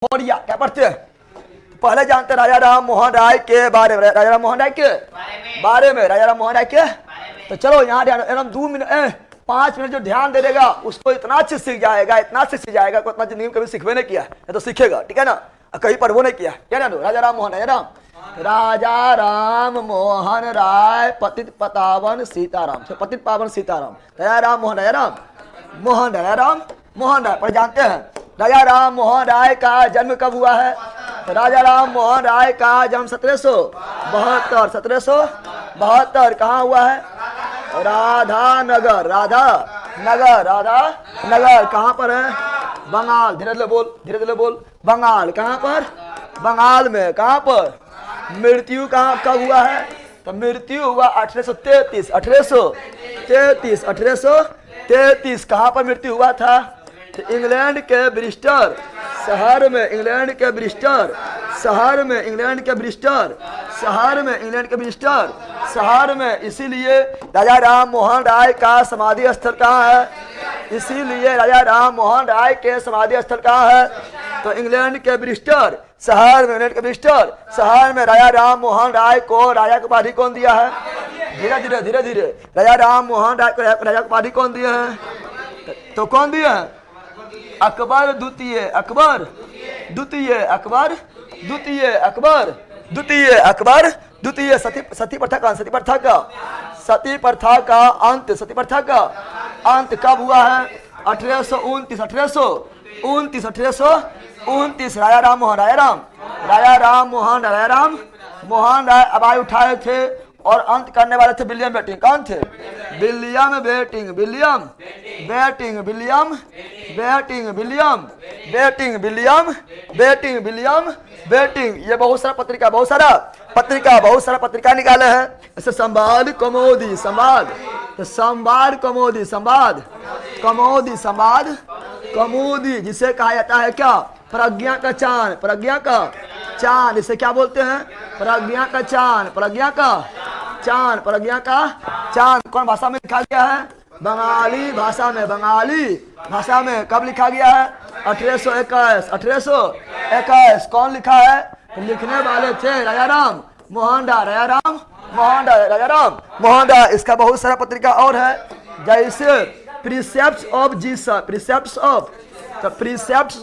मौर्य। क्या पढ़ते हैं? पहले जानते राजा राम मोहन राय के बारे में, राजा राम मोहन राय के बारे में, राजा राम मोहन राय के। तो चलो यहाँ ध्यान, एकदम 2 मिनट 5 मिनट जो ध्यान दे देगा उसको इतना अच्छे सीख जाएगा, इतना अच्छे सीख जाएगा, उतना जिंदगी में कभी सीखवे नहीं किया है तो सीखेगा, ठीक है ना। कहीं पर वो नहीं किया, क्या ना। राजा राम मोहन, राजा राम मोहन राय पतित पतावन सीताराम, पतित पावन सीताराम, राजा राम मोहन, राजा राम मोहन, राजा राम मोहन राय। पर जानते हैं राजा राम मोहन राय का जन्म कब हुआ है? तो राजा राम मोहन राय का जन्म 1772 कहाँ हुआ है? राधा नगर, राधा नगर कहाँ पर है? बंगाल। धीरे धीरे बोल। बंगाल कहाँ पर? बंगाल में। कहाँ पर? मृत्यु कहाँ कब हुआ है? तो मृत्यु हुआ 1833। कहाँ पर मृत्यु हुआ था? तो इंग्लैंड के ब्रिस्टल शहर में, इंग्लैंड के ब्रिस्टल शहर में। इसीलिए राजा राम मोहन राय का समाधि स्थल कहाँ है? इसीलिए राजा राम मोहन राय के समाधि स्थल कहाँ है? तो इंग्लैंड के ब्रिस्टल शहर में, राजा राम मोहन राय को राजा की उपाधि कौन दिया है? धीरे धीरे राजा राम मोहन राय को राजा की उपाधि कौन दिया है? तो कौन दिया है? अकबर द्वितीय। सती प्रथा का अंत कब हुआ है? 1829। राजा राम मोहन राय आवाज उठाए थे और अंत करने वाले थे विलियम बेटिंग। कौन थे? विलियम बेटिंग। ये बहुत सारा पत्रिका निकाले हैं। जैसे संवाद कमोदी, जिसे कहा जाता है क्या? प्रज्ञा का चांद। इसे क्या बोलते हैं? प्रज्ञा का चांद। कौन भाषा में लिखा गया है? बंगाली भाषा में। कब लिखा गया है? 1821। कौन लिखा है? तो लिखने वाले थे राजा राम मोहन राय। इसका बहुत सारा पत्रिका और है, जैसे प्रिसेप्ट्स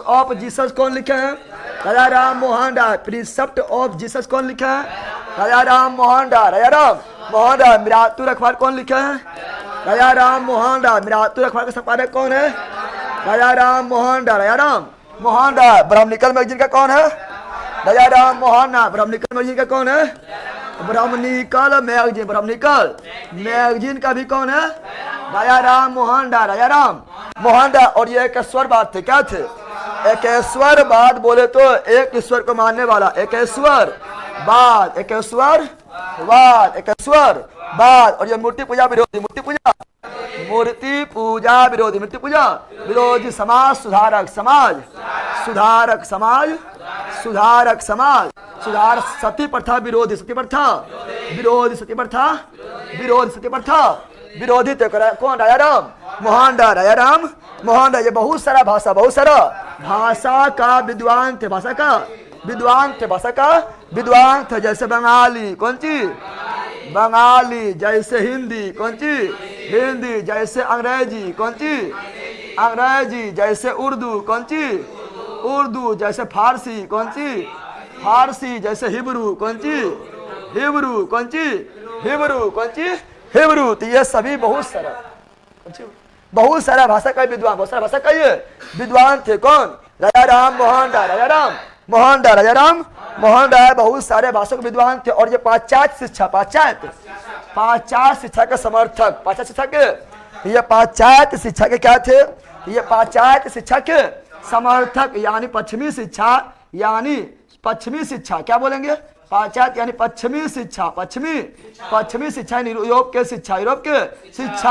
ऑफ जीसस कौन लिखे हैं? राजा Ram Mohan Roy. Precept of Jesus कौन लिखा है? राजा राम मोहन राय। मृत्यु अखबार कौन लिखे हैं? राजा राम मोहन राय। मृत्यु अखबार का संपादक कौन है? राजा राम मोहन राय। ब्राह्मणिकल मैगजीन का कौन है? राजा राम मोहन राय। ब्राह्मणिकल मैगजीन का कौन है? ब्राह्मणिकल मैगजीन का भी कौन है? राजा राम मोहन राय। और ये एकेश्वरवाद थे। क्या थे? एकेश्वरवाद बोले तो एक ईश्वर को मानने वाला, एकेश्वरवाद। और ये मूर्ति पूजा विरोधी समाज सुधारक समाज। सती प्रथा विरोधी, विरोधी थे कौन? राजा राम मोहन राय। ये बहुत सारा भाषा का विद्वान थे, विद्वान थे। जैसे बंगाली, कौन सी? बंगाली। जैसे हिंदी, कौन सी? हिंदी। जैसे अंग्रेजी, कौन सी? अंग्रेजी। जैसे उर्दू, कौन सी? उर्दू। जैसे फारसी, कौन सी? फारसी। जैसे हिब्रू, कौन सी? हिब्रू। तो ये सभी बहुत सारा भाषा का विद्वान थे। कौन? राजा राम मोहन राय। बहुत सारे भाषा के विद्वान थे। और ये पाश्चात्य शिक्षा के समर्थक, ये पाश्चात्य शिक्षा के क्या थे? ये पाश्चात्य शिक्षा के समर्थक, यानी पश्चिमी शिक्षा। क्या बोलेंगे? पाश्चात्य यानी पश्चिमी शिक्षा, यूरोप के शिक्षा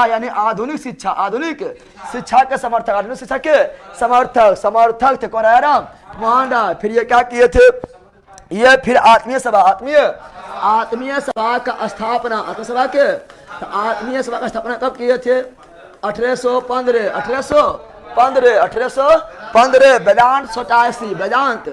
यानी आधुनिक शिक्षा के समर्थक थे कौन? राजा राम मोहन राय। फिर ये क्या किए थे? ये फिर आत्मीय सभा का स्थापना, आत्मीय सभा का स्थापना कब किए थे? 1815 1815 वेदांत सोसाइटी, वेदांत,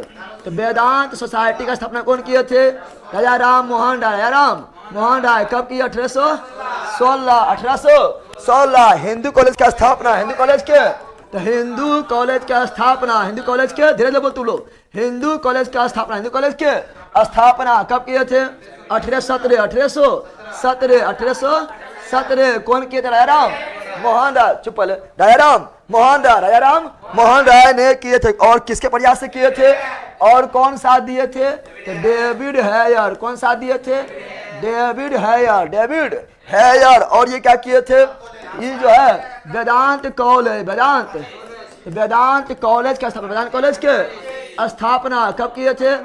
तो वेदांत सोसाइटी का स्थापना कौन किए थे? राजा राम मोहन राय। राजा राम मोहन राय कब की? 1816। हिंदू कॉलेज का स्थापना, हिंदू कॉलेज के, तो हिंदू कॉलेज का स्थापना, हिंदू कॉलेज के, धीरे धीरे बोल तू लोग, हिंदू कॉलेज का स्थापना, हिंदू कॉलेज के स्थापना कब किए थे? 1817। कौन किए थे? राजा राम मोहन राय। चुप पहले, राजा राम मोहन राय ने किए थे। और किसके प्रयास से किए थे? और कौन साथ दिए थे? तो डेविड हेयर। कौन साथ दिए थे? David Hare. और ये क्या किए थे? ये जो है वेदांत कॉलेज, वेदांत कॉलेज का स्थापना, वेदांत कॉलेज के स्थापना कब किए थे?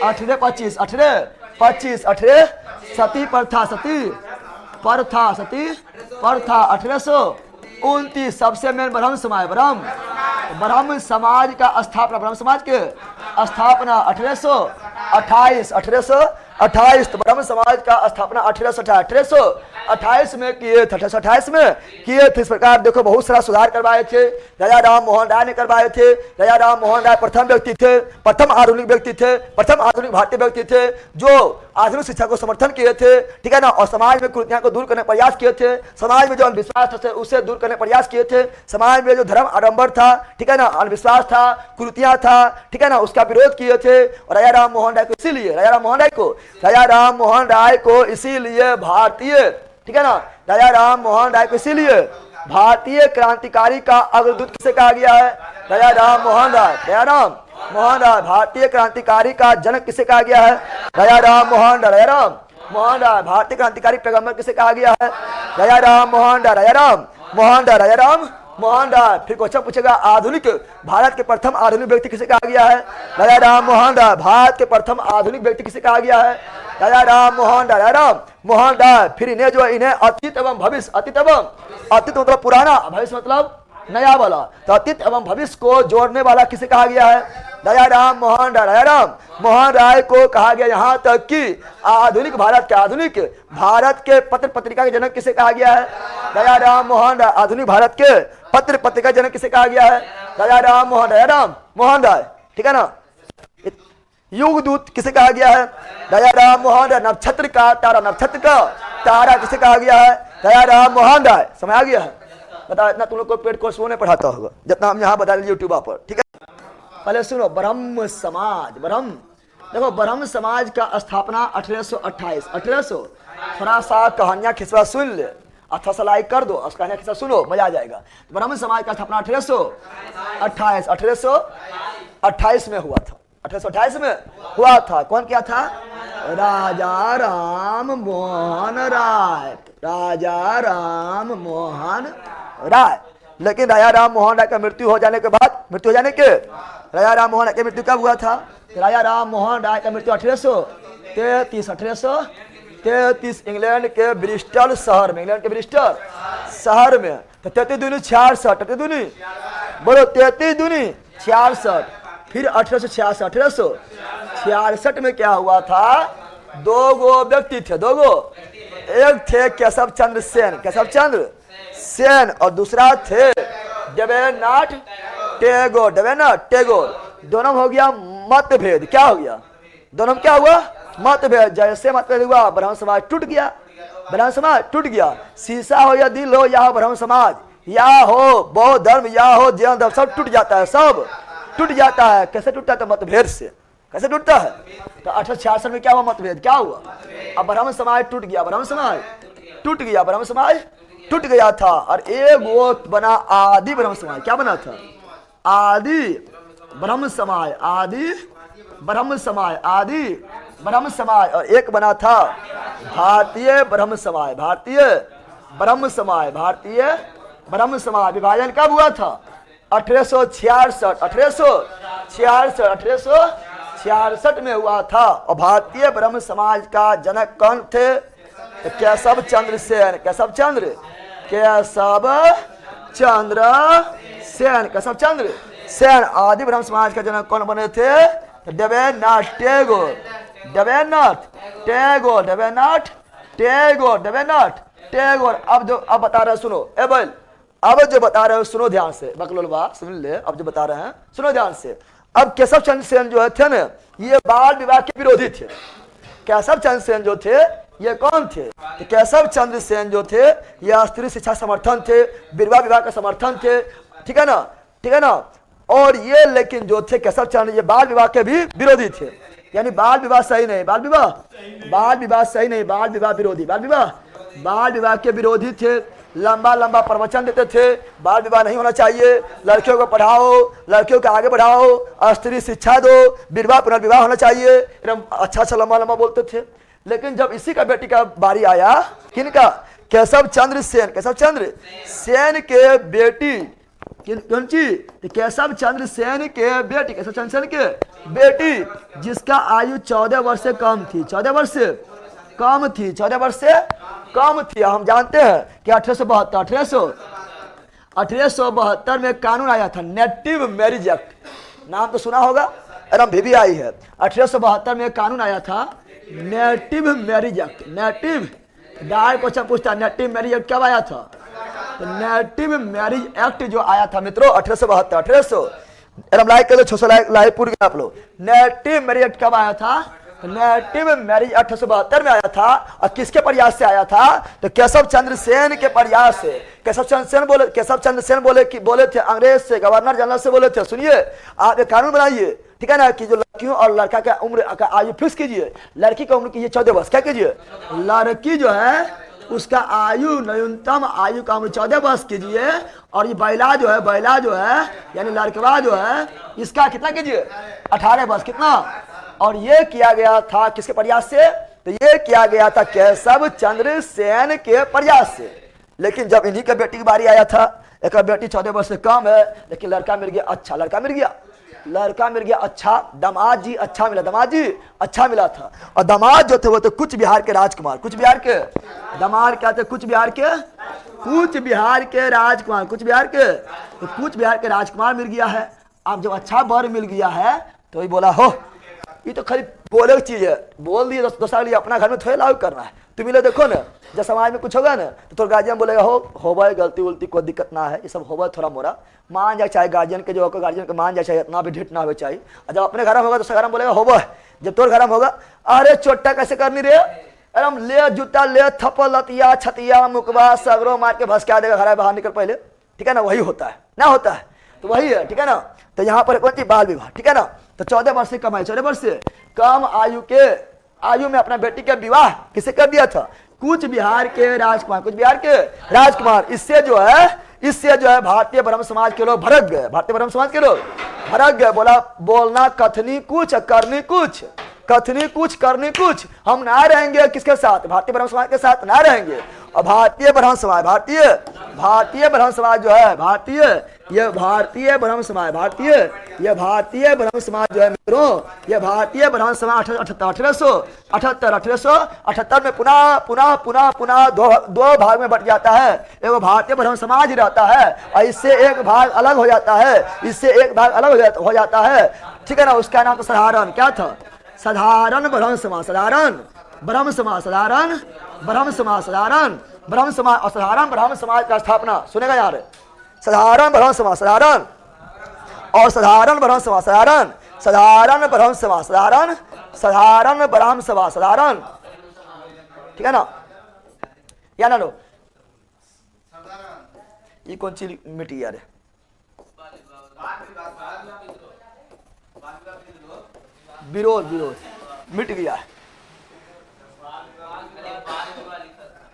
1825। सती प्रथा 1829। सबसे मेन ब्रह्म समाज, ब्रह्म समाज का स्थापना, ब्रह्म समाज के स्थापना 1828। तो ब्रह्म समाज का स्थापना 1828 में किए थे। 1828 में किए थे। इस प्रकार देखो बहुत सारा सुधार करवाए थे, राजा राम मोहन राय ने करवाए थे। राजा राम मोहन राय प्रथम व्यक्ति थे, प्रथम आधुनिक व्यक्ति थे, प्रथम आधुनिक भारतीय व्यक्ति थे जो आधुनिक शिक्षा को समर्थन किए थे, ठीक है ना। और समाज में कुरीतियां को दूर करने का प्रयास किए थे, समाज में जो अंधविश्वास था उसे दूर करने का प्रयास किए थे, समाज में जो धर्म आडंबर था, ठीक है ना, अंधविश्वास था, कुरीतियां था, ठीक है ना, उसका विरोध किए थे। और राजा राम मोहन राय को इसीलिए, राजा राम मोहन राय को इसीलिए भारतीय, ठीक है ना, राजा राम मोहन राय को इसीलिए भारतीय क्रांतिकारी का अग्रदूत किसे कहा गया है? राजा राम मोहन राय। राजा राम मोहन राय भारतीय क्रांतिकारी का जनक किसे कहा गया है? राजा राम मोहन राय। राजा राम मोहन राय भारतीय क्रांतिकारी पैगंबर किसे कहा गया है? राजा राम मोहन राय। राजा राम मोहन राय। राजा राम मोहन राय। फिर क्वेश्चन पूछेगा, आधुनिक भारत के प्रथम आधुनिक व्यक्ति किसे कहा गया है? राजा राम मोहन राय। भारत के प्रथम आधुनिक व्यक्ति किसे कहा गया है? राजा राम मोहन राय। राजा राम मोहन राय। फिर इन्हें जो इन्हें अतीत एवं भविष्य, अतीत मतलब पुराना, भविष्य मतलब नया वाला, तो अतीत एवं भविष्य को जोड़ने वाला किसे कहा गया है? राजा राम मोहन राय। राजा राम मोहन राय को कहा गया। यहाँ तक कि आधुनिक भारत के पत्र पत्रिका के जनक किसे कहा गया है? राजा राम मोहन राय। आधुनिक भारत के पत्र पत्रिका जनक किसे कहा गया है? राजा राम मोहन राय। राम मोहन राय, ठीक है ना। युग दूत किसे कहा गया है? राजा राम मोहन राय। नक्षत्र का तारा किसे कहा गया है? राजा राम मोहन राय। समझ आ गया है? बता, इतना तुम लोग को पेड कोर्स वो नहीं पढ़ाता होगा जितना हम यहाँ बता दीजिए यूट्यूब पर, ठीक है। पहले सुनो, ब्रह्म समाज, देखो ब्रह्म समाज का स्थापना 1828। 1800 थोड़ा सा कहानियां खिस्सा सुन ले, अच्छा सा लाइक कर दो, उस कहानियां खिस्सा सुनो, मजा आ जाएगा। ब्रह्म समाज का स्थापना 1828 में हुआ था। 1828 में हुआ था। कौन किया था? राजा राम मोहन राय। राजा राम मोहन राय। लेकिन राजा राम मोहन राय का मृत्यु हो जाने के राजा राम मोहन राय की मृत्यु कब हुआ था? राजा राम मोहन राय का मृत्यु 1833 इंग्लैंड के ब्रिस्टल शहर में, तो 33 दूनी 66, बोलो 33 दूनी 66। फिर 1866 में क्या हुआ था? दो गो व्यक्ति थे, एक थे केशव चंद्र सेन और दूसरा थे देवेंद्रनाथ टैगोर। दोनों हो गया मतभेद। क्या हो गया? दोनों क्या हुआ? मतभेद। जैसे मतभेद हुआ ब्रह्म समाज टूट गया। शीशा हो या दिल हो या हो ब्रह्म समाज या हो बौद्ध धर्म या हो जैन धर्म, सब टूट जाता है। कैसे टूटता है? तो मतभेद से। कैसे टूटता है? तो 1866 में क्या हुआ? मतभेद। क्या हुआ? अब ब्रह्म समाज टूट गया। ब्रह्म समाज टूट गया था और एक वो बना आदि ब्रह्म समाज। क्या बना था? आदि ब्रह्म समाज। और एक बना था भारतीय ब्रह्म समाज। विभाजन कब हुआ था? 1866 में हुआ था। और भारतीय ब्रह्म समाज का जनक कौन थे? केशव चंद्र सेन। आदि ब्रह्म समाज का जनक कौन बने थे? देवेंद्रनाथ टैगोर। अब बता रहे, सुनो, ए बोल, अब जो बता रहे हो सुनो ध्यान से, बकलोल बात सुन ले, अब जो बता रहे हैं सुनो ध्यान से। अब केशव चंद्र सेन जो थे ना, ये बाल विवाह के विरोधी थे। केशव चंद्र सेन जो थे ये कौन थे? तो केशव चंद्र सेन जो थे ये स्त्री शिक्षा समर्थन थे, विधवा विवाह का समर्थन थे, ठीक है ना, ठीक है ना। और ये लेकिन जो थे केशव चंद्र, ये बाल विवाह के भी विरोधी थे। यानी बाल विवाह सही नहीं, बाल विवाह सही नहीं, बाल विवाह विरोधी, बाल विवाह के विरोधी थे। लंबा लंबा प्रवचन देते थे, बाल विवाह नहीं होना चाहिए, लड़कियों को पढ़ाओ, लड़कियों को आगे बढ़ाओ, स्त्री शिक्षा दो, विधवा पुनर्विवाह होना चाहिए, एकदम अच्छा लंबा लंबा बोलते थे। लेकिन जब इसी का बेटी का बारी आया, किनका? केशव चंद्र सेन के बेटी, कौन सी? केशव चंद्र सेन के बेटी, केशव चंद्र सेन के बेटी जिसका आयु 14 वर्ष से कम थी, 14 वर्ष से कम थी, 14 वर्ष से कम थी। हम जानते हैं कि 1872 में कानून आया था, नेटिव मैरिज एक्ट, नाम तो सुना होगा, एकदम भी आई है। 1872 में कानून आया था native marriage act. Native direct question पूछता, नेटिव मैरिज एक्ट कब आया था? तो नेटिव मैरिज एक्ट जो आया था मित्रों 1872, लाइक कर दो, 600 लाइक पूरी आप लोग। नेटिव मैरिज एक्ट कब आया था? नेटिव मैरिज 1872 में आया था। और किसके प्रयास से आया था? तो केशव चंद्र सेन के प्रयास से। केशव चंद्र सेन बोले थे अंग्रेज से, गवर्नर जनरल से बोले थे, सुनिए आप एक कानून बनाइए, ठीक है ना, कि जो लड़कियों और लड़का का उम्र का आयु फिक्स कीजिए। लड़की का उम्र कीजिए 14 वर्ष, क्या कीजिए? लड़की जो है उसका आयु, न्यूनतम आयु का उम्र 14 वर्ष कीजिए। और ये बैला जो है यानी लड़कवा जो है, इसका कितना कीजिए? 18 वर्ष। कितना? और ये किया गया था किसके प्रयास से? तो ये किया गया था केशव चंद्र सेन के प्रयास से। लेकिन जब इन्हीं के बेटी की बारी आया था, एक बेटी 14 वर्ष से कम है, लेकिन लड़का मिल गया, अच्छा लड़का मिल गया, अच्छा दामाद जी अच्छा मिला था। और दामाद जो थे वो तो कुछ बिहार के राजकुमार, दामाद क्या थे? कुछ बिहार के राजकुमार मिल गया है। अब जब अच्छा वर मिल गया है तो ये बोला हो, ये तो खाली बोले की चीज है, बोल दिए दूसरा लिए, अपना घर में थोड़े लागू करना है। तुम ले देखो ना, जब समाज में कुछ होगा ना तो गार्जियन बोलेगा हो भाई गलती उलती कोई दिक्कत ना है, ये सब होगा थोड़ा मोरा मान जाए, चाहे गार्जियन के जो होगा गार्जियन के मान जाए, चाहे इतना भी ढिठ ना हो चाहिए। और जब अपने घर में होगा तो घर में बोलेगा हो भाई, जब तोर घर में होगा अरे चोट्टा कैसे करनी रे, अरे ले जूता ले थप्पड़ लतिया छतिया मुकबा सगरो मार के भसका देगा, घर बाहर निकल पहले, ठीक है ना। वही होता है ना, होता है तो वही है, ठीक है ना। तो यहाँ पर कौन सी? बाल विवाह, ठीक है ना। तो 14 वर्ष से कम है, 14 वर्ष से कम आयु में अपना बेटी का विवाह किसे कर दिया था? कुछ बिहार के राजकुमार। इससे जो है भारतीय ब्रह्म समाज के लोग भड़क गए, बोला बोलना कथनी कुछ करनी कुछ, हम ना रहेंगे किसके साथ? भारतीय ब्रह्म समाज के साथ ना रहेंगे। और भारतीय ब्रह्म समाज जो है, भारतीय ब्रह्म समाज जो है मित्रों, ये भारतीय ब्रह्म समाज 1878 में पुनः दो भाग में बट जाता है। एक भारतीय ब्रह्म समाज ही रहता है और इससे एक भाग अलग हो जाता है, ठीक है ना। उसका नाम तो साधारण क्या था? साधारण ब्रह्म समाज। और साधारण ब्रह्म समाज का स्थापना सुनेगा यार, साधारण ब्रह्म समाज, ठीक है ना। या ना लो, ये कौन सी मिट्टी यार? विरोध मिट गया है,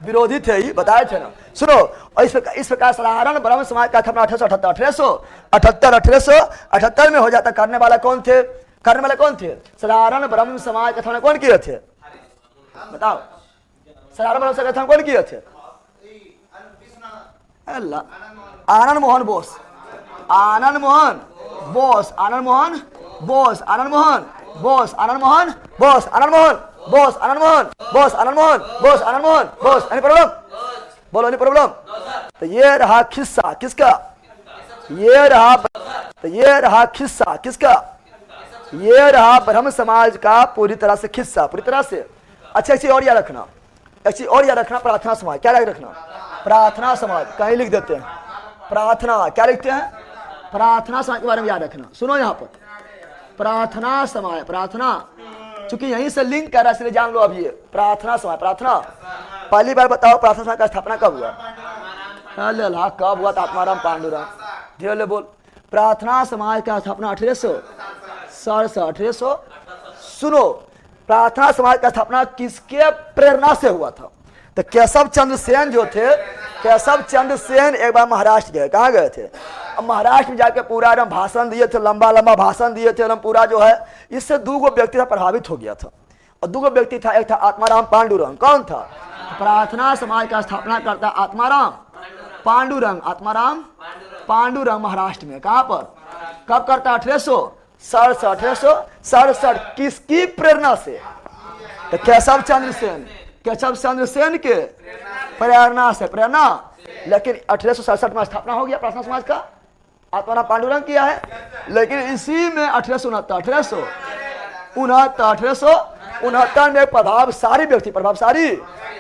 विरोधी थे ही, बताए थे ना। सुनो, और इस प्रकार साधारण ब्रह्म समाज का स्थापना 1878 में हो जाता। करने वाले कौन थे? साधारण ब्रह्म समाज का स्थापना कौन किए थे? बताओ, साधारण ब्रह्म समाज का स्थापना कौन किए थे? आनंद मोहन बोस। बोलो प्रॉब्लम। तो ये रहा खिस्सा किसका? ये रहा ब्रह्म समाज का पूरी तरह से खिस्सा, पूरी तरह से। अच्छा एक चीज और याद रखना, प्रार्थना समाज। क्या याद रखना? प्रार्थना समाज कहीं लिख देते हैं, प्रार्थना क्या लिखते हैं? प्रार्थना समाज के बारे में याद रखना। सुनो यहाँ पर प्रार्थना समाज, प्रार्थना चूंकि यहीं से लिंक कर रहा है इसलिए जान लो। अब ये प्रार्थना समाज, प्रार्थना पहली बार बताओ प्रार्थना समाज का स्थापना कब हुआ? अल्लाह कब हुआ? आत्माराम पांडुरंग। धीरे बोल। प्रार्थना समाज का स्थापना 1867। सुनो प्रार्थना समाज का स्थापना किसके प्रेरणा से हुआ था? तो केशव चंद्र सेन जो थे, केशव चंद्र सेन एक बार महाराष्ट्र गए। कहाँ गए थे? अब महाराष्ट्र में जाके पूरा एकदम भाषण दिए थे, लंबा लंबा भाषण दिए थे एकदम पूरा जो है। इससे दो व्यक्ति था प्रभावित हो गया था, और दो व्यक्ति था, एक था आत्माराम पांडुरंग। कौन था? प्रार्थना समाज का स्थापना करता आत्माराम पांडुरंग। आत्माराम पांडुरंग महाराष्ट्र में। कहाँ पर? कब करता? 1867। किसकी प्रेरणा से? तो केशव चंद्र सेन, केशव चंद्र सेन के प्रेरणा से। प्रेरणा लेकिन 1867 में स्थापना हो गया प्रार्थना समाज का। आत्माराम पांडुरंग किया है, लेकिन इसी में 1869 में प्रभावशाली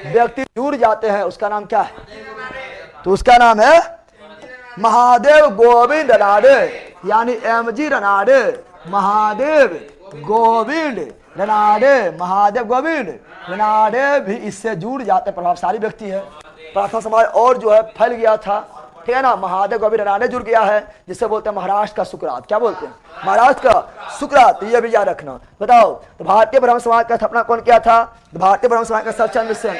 व्यक्ति जुड़ जाते हैं। उसका नाम क्या है? तो उसका नाम है महादेव गोविंद रनाडे, यानी एमजी रनाडे। महादेव गोविंद रनाडे भी इससे जुड़ जाते, प्रभावशाली व्यक्ति है। प्रार्थना समाज और जो है फैल गया था, ठीक है ना। महादेव गोविंद रनाडे जुड़ गया है, जिससे बोलते हैं महाराष्ट्र का सुकरात। क्या बोलते हैं? महाराष्ट्र का सुकरात। ये भी याद रखना। बताओ तो भारतीय ब्रह्म समाज का स्थापना कौन किया था? भारतीय ब्रह्म समाज का केशव चंद्र सेन।